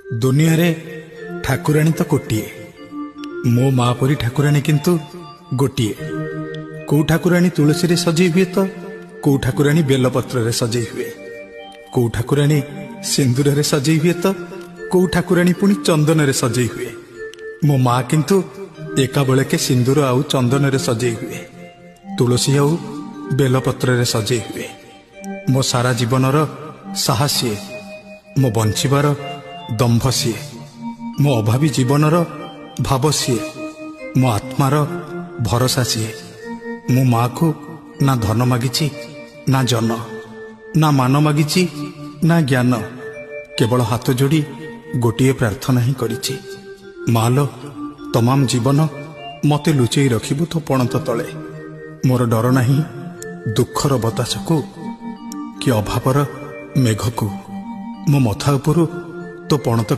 दुनिया रे ठाकुराणी तो कोटिए मो माँ परी ठाकुराणी किंतु गोटिए। कौ ठाकुराणी तुलसी रे सजई हुए तो कौ ठाकुराणी बेलपत्र रे सजई हुए, कौ ठाकुराणी सिंदूर रे सजई हुए तो कौ ठाकुराणी पुणी चंदन रे सजई हुए। मो माँ किंतु एका बेले के सिंदूर आउ चंदन रे सजई हुए, तुलसी आउ बेलपत्र रे सजई हुए। मो सारा जीवनर साहसी मो बंचिबार दंभ सी, मो अभावी जीवनर भाव सी, मो आत्मार भरोसा सी। मो माँ को ना धन मागिची ना जन, ना मान मागिची ना ज्ञान, केवल हाथ जोड़ी गोटे प्रार्थना ही करिछि, मालो तमाम जीवन मते लुचेई रखिबु तो पणत तले। मोर डर नहीं दुखर बतास को कि अभावर मेघ को, मो मथा उपरु तो पणत